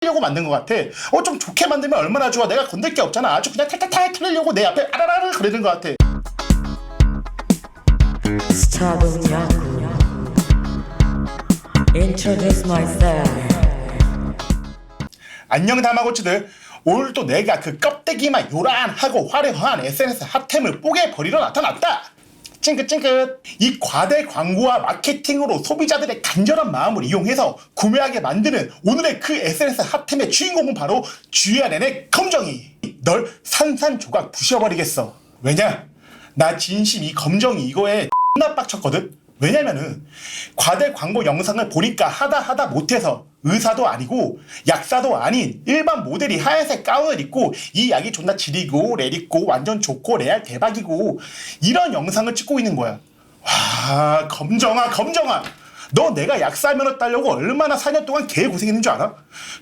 려고 만든 것 같아. 좀 좋게 만들면 얼마나 좋아. 내가 건들 게 없잖아. 아주 그냥 탈탈탈 털리려고 내 앞에 아라라를 그러는 것 같아. Stardom Yaku. Introduce myself. 안녕 다마고치들. 오늘 또 내가 그 껍데기만 요란하고 화려한 SNS 핫템을 뽀개 버리러 나타났다. 찡긋찡긋. 이 과대 광고와 마케팅으로 소비자들의 간절한 마음을 이용해서 구매하게 만드는 오늘의 그 SNS 핫템의 주인공은 바로 GNN의 검정이. 널 산산조각 부셔버리겠어. 왜냐? 나 진심 이 검정이 이거에 X나 빡쳤거든? 왜냐면은 과대 광고 영상을 보니까 하다 못해서 의사도 아니고 약사도 아닌 일반 모델이 하얀색 가운을 입고 이 약이 존나 지리고 레리고 완전 좋고 레알 대박이고 이런 영상을 찍고 있는 거야. 와, 검정아 너 내가 약사 면허 따려고 얼마나 4년 동안 개고생했는 줄 알아?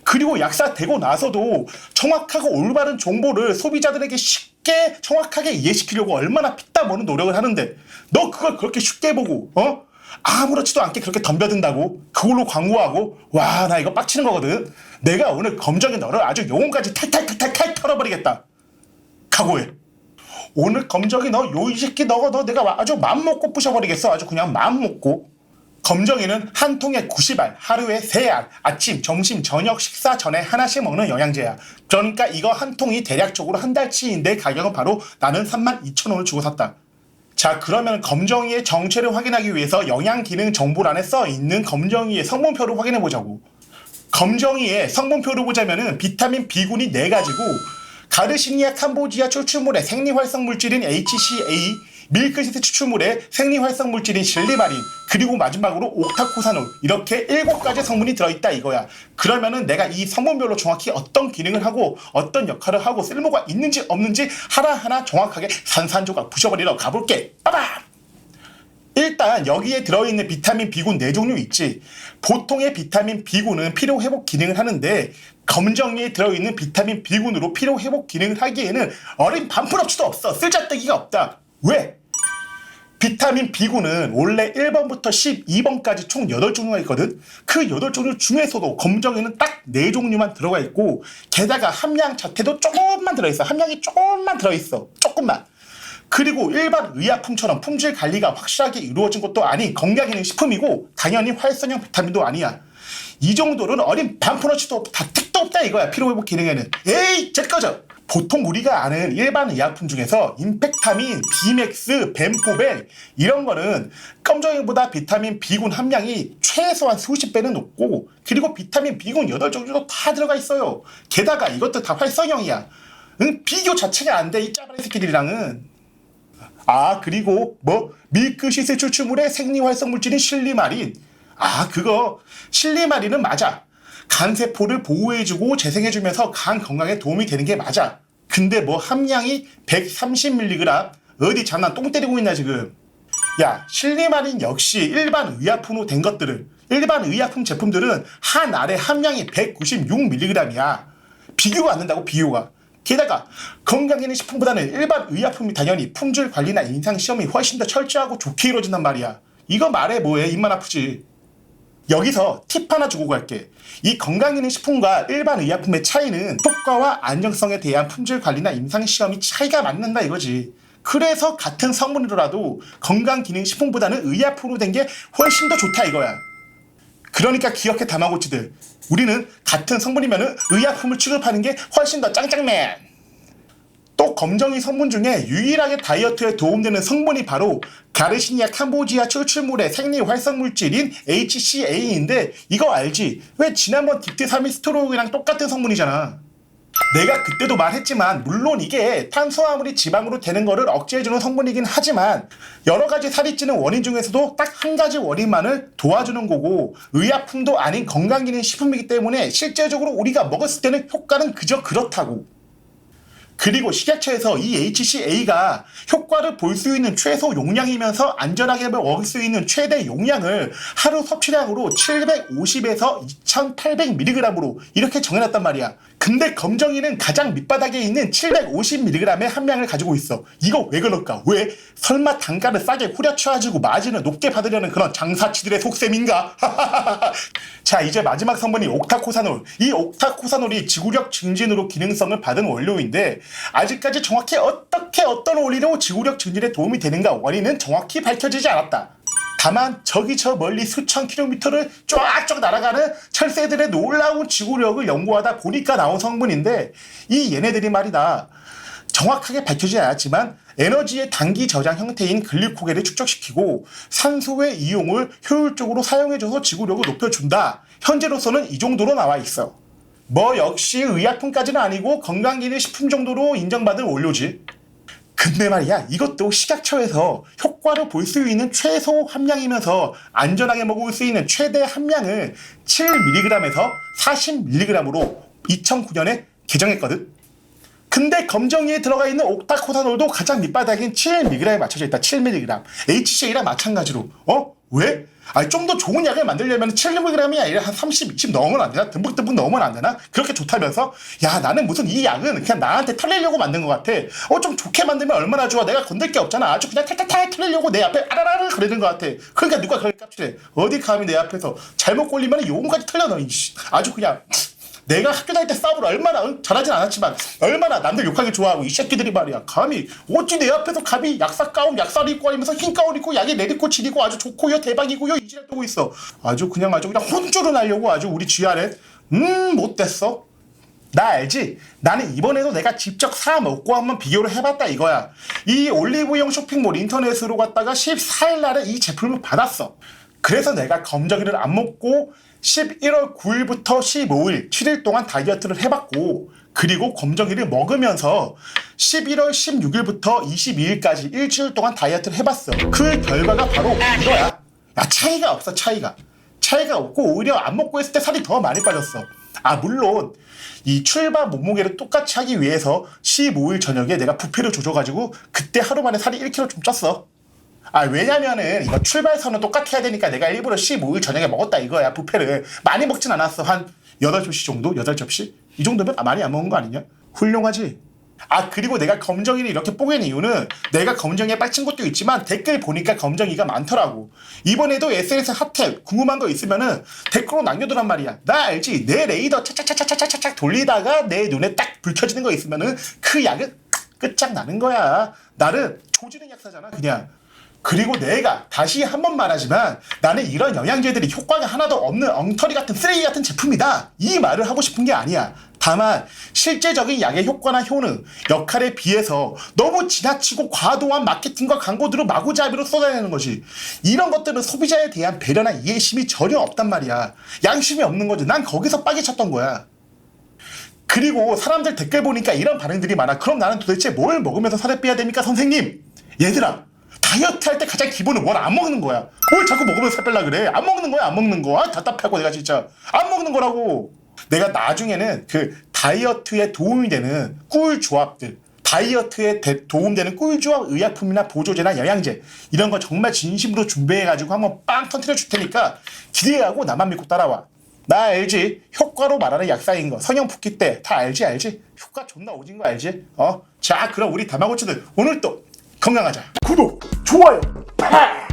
그리고 약사 되고 나서도 정확하고 올바른 정보를 소비자들에게 쉽게 정확하게 이해시키려고 얼마나 피땀 먹는 노력을 하는데 너 그걸 그렇게 쉽게 보고 아무렇지도 않게 그렇게 덤벼든다고 그걸로 광고하고 와, 나 이거 빡치는 거거든. 내가 오늘 검정이 너를 아주 영혼까지 탈탈 털어버리겠다. 각오해. 오늘 검정이 너 요 이 새끼 너 내가 아주 맘먹고 부셔버리겠어. 아주 그냥 맘먹고. 검정이는 한 통에 90알, 하루에 3알, 아침, 점심, 저녁 식사 전에 하나씩 먹는 영양제야. 그러니까 이거 한 통이 대략적으로 한 달치인데 가격은 바로 나는 32,000원을 주고 샀다. 자, 그러면 검정이의 정체를 확인하기 위해서 영양기능 정보란에 써있는 검정이의 성분표를 확인해보자고. 검정이의 성분표를 보자면은 비타민 B군이 4가지고 가르시니아 캄보지아 추출물의 생리활성물질인 HCA, 밀크시트 추출물의 생리활성물질인 실리마린, 그리고 마지막으로 옥타코사놀, 이렇게 7가지 성분이 들어있다 이거야. 그러면은 내가 이 성분별로 정확히 어떤 기능을 하고 어떤 역할을 하고 쓸모가 있는지 없는지 하나하나 정확하게 산산조각 부셔버리러 가볼게. 빠밤! 일단 여기에 들어있는 비타민 B군 4종류 있지. 보통의 비타민 B군은 피로회복 기능을 하는데 검정이에 들어있는 비타민 B군으로 피로회복 기능을 하기에는 어린 반푼업치도 없어. 쓸데기가 없다. 왜? 비타민 B군은 원래 1번부터 12번까지 총 8종류가 있거든. 그 8종류 중에서도 검정에는 딱 4종류만 들어가 있고 게다가 함량 자체도 조금만 들어있어. 함량이 조금만 들어있어. 조금만. 그리고 일반 의약품처럼 품질 관리가 확실하게 이루어진 것도 아닌 건강기능식품이고 당연히 활성형 비타민도 아니야. 이 정도로는 어린 반푼어치도 다 택도 없다 이거야. 피로회복 기능에는. 에이, 제꺼져. 보통 우리가 아는 일반 의약품 중에서 임팩타민, 비맥스, 벤포백 이런 거는 검정이보다 비타민 B군 함량이 최소한 수십 배는 높고 그리고 비타민 B군 8종류도 다 들어가 있어요. 게다가 이것도 다 활성형이야. 비교 자체가 안 돼 이 짜바리 새끼들이랑은. 그리고 밀크시스 추출물의 생리활성물질인 실리마린. 그거 실리마린은 맞아. 간세포를 보호해주고 재생해주면서 간 건강에 도움이 되는 게 맞아. 근데 함량이 130mg? 어디 장난 똥 때리고 있나 지금. 야, 실리마린 역시 일반 의약품으로 된 것들은 일반 의약품 제품들은 한 알의 함량이 196mg이야. 비교가 안 된다고 비교가. 게다가 건강기능식품보다는 일반 의약품이 당연히 품질 관리나 임상시험이 훨씬 더 철저하고 좋게 이루어진단 말이야. 이거 말해 뭐해. 입만 아프지. 여기서 팁 하나 주고 갈게. 이 건강기능식품과 일반 의약품의 차이는 효과와 안정성에 대한 품질 관리나 임상시험이 차이가 많는다 이거지. 그래서 같은 성분이라도 건강기능식품보다는 의약품으로 된 게 훨씬 더 좋다 이거야. 그러니까 기억해 다마고치들. 우리는 같은 성분이면 의약품을 취급하는 게 훨씬 더 짱짱맨. 또 검정이 성분 중에 유일하게 다이어트에 도움되는 성분이 바로 가르시니아 캄보지아 추출물의 생리활성물질인 HCA인데 이거 알지? 왜 지난번 딥트사미스토록이랑 똑같은 성분이잖아. 내가 그때도 말했지만 물론 이게 탄수화물이 지방으로 되는 거를 억제해주는 성분이긴 하지만 여러가지 살이 찌는 원인 중에서도 딱 한 가지 원인만을 도와주는 거고 의약품도 아닌 건강기능식품이기 때문에 실제적으로 우리가 먹었을 때는 효과는 그저 그렇다고. 그리고 식약처에서 이 HCA가 효과를 볼 수 있는 최소 용량이면서 안전하게 먹을 수 있는 최대 용량을 하루 섭취량으로 750에서 2800mg으로 이렇게 정해놨단 말이야. 근데 검정이는 가장 밑바닥에 있는 750mg의 함량을 가지고 있어. 이거 왜 그럴까? 왜? 설마 단가를 싸게 후려쳐가지고 마진을 높게 받으려는 그런 장사치들의 속셈인가? 자, 이제 마지막 성분이 옥타코사놀. 이 옥타코사놀이 지구력 증진으로 기능성을 받은 원료인데 아직까지 정확히 어떻게 어떤 원리로 지구력 증진에 도움이 되는가 원인은 정확히 밝혀지지 않았다. 다만 저기 저 멀리 수천 킬로미터를 쫙쫙 날아가는 철새들의 놀라운 지구력을 연구하다 보니까 나온 성분인데 이 얘네들이 말이다. 정확하게 밝혀지지 않았지만 에너지의 단기 저장 형태인 글리코겐을 축적시키고 산소의 이용을 효율적으로 사용해줘서 지구력을 높여준다. 현재로서는 이 정도로 나와 있어. 뭐 역시 의약품까지는 아니고 건강기능식품 정도로 인정받은 원료지. 근데 말이야, 이것도 식약처에서 효과를 볼 수 있는 최소 함량이면서 안전하게 먹을 수 있는 최대 함량을 7mg에서 40mg으로 2009년에 개정했거든. 근데 검정이에 들어가 있는 옥타코사놀도 가장 밑바닥인 7mg에 맞춰져 있다. 7mg. HCA랑 마찬가지로. 왜? 아니, 좀 더 좋은 약을 만들려면 7mg이 아니라 한 30, 20 넣으면 안 되나? 듬뿍듬뿍 넣으면 안 되나? 그렇게 좋다면서? 야, 나는 무슨 이 약은 그냥 나한테 털리려고 만든 것 같아. 좀 좋게 만들면 얼마나 좋아. 내가 건들 게 없잖아. 아주 그냥 탈탈탈 털리려고 내 앞에 아라라를 그러는 것 같아. 그러니까 누가 그렇게 깝치래. 어디 감히 내 앞에서 잘못 걸리면 요금까지 털려놔. 아주 그냥. 내가 학교 다닐 때 싸움을 얼마나 잘하진 않았지만 얼마나 남들 욕하기 좋아하고 이 새끼들이 말이야. 감히 어찌 내 앞에서 감히 약사 가운 약사를 입고 다니면서 흰 가운 입고 약에 내리고 지리고 아주 좋고요 대박이고요 이지랄 떠고 있어. 아주 그냥 혼쭐을 나려고 아주 우리 쥐아래 못됐어. 나 알지? 나는 이번에도 내가 직접 사 먹고 한번 비교를 해봤다 이거야. 이 올리브영 쇼핑몰 인터넷으로 갔다가 14일 날에 이 제품을 받았어. 그래서 내가 검정이를 안 먹고 11월 9일부터 15일 7일 동안 다이어트를 해봤고 그리고 검정이를 먹으면서 11월 16일부터 22일까지 일주일 동안 다이어트를 해봤어. 그 결과가 바로 이거야. 야, 차이가 없어. 차이가 없고 오히려 안 먹고 했을 때 살이 더 많이 빠졌어. 물론 이 출발 몸무게를 똑같이 하기 위해서 15일 저녁에 내가 부피를 조져가지고 그때 하루 만에 살이 1kg 좀 쪘어. 왜냐면은 이거 출발선은 똑같아야 되니까 내가 일부러 15일 저녁에 먹었다 이거야. 부페를 많이 먹진 않았어. 한 8접시 정도? 8접시? 이 정도면 많이 안 먹은 거 아니냐? 훌륭하지? 그리고 내가 검정이를 이렇게 뽀갠 이유는 내가 검정이에 빠진 것도 있지만 댓글 보니까 검정이가 많더라고. 이번에도 SNS 핫탭 궁금한 거 있으면은 댓글로 남겨두란 말이야. 나 알지? 내 레이더 착착착착착착 돌리다가 내 눈에 딱 불 켜지는 거 있으면은 그 약은 끝장나는 거야. 나는 조지는 약사잖아 그냥. 그리고 내가 다시 한 번 말하지만 나는 이런 영양제들이 효과가 하나도 없는 엉터리 같은 쓰레기 같은 제품이다. 이 말을 하고 싶은 게 아니야. 다만 실제적인 약의 효과나 효능, 역할에 비해서 너무 지나치고 과도한 마케팅과 광고들을 마구잡이로 쏟아내는 거지. 이런 것들은 소비자에 대한 배려나 이해심이 전혀 없단 말이야. 양심이 없는 거지. 난 거기서 빠개 쳤던 거야. 그리고 사람들 댓글 보니까 이런 반응들이 많아. 그럼 나는 도대체 뭘 먹으면서 살을 빼야 됩니까 선생님? 얘들아, 다이어트 할 때 가장 기본은 뭘 안 먹는 거야. 뭘 자꾸 먹으면서 살 빼려 그래. 안 먹는 거야 안 먹는 거. 답답하고 내가 진짜 안 먹는 거라고. 내가 나중에는 그 다이어트에 도움이 되는 꿀 조합들, 다이어트에 도움되는 꿀 조합 의약품이나 보조제나 영양제 이런 거 정말 진심으로 준비해가지고 한번 빵 터뜨려 줄 테니까 기대하고 나만 믿고 따라와. 나 알지? 효과로 말하는 약사인 거 성형 붓기 때 다 알지? 효과 존나 오진 거 알지? 자, 그럼 우리 다마고치들 오늘 또 건강하자. 구독, 좋아요, 팍!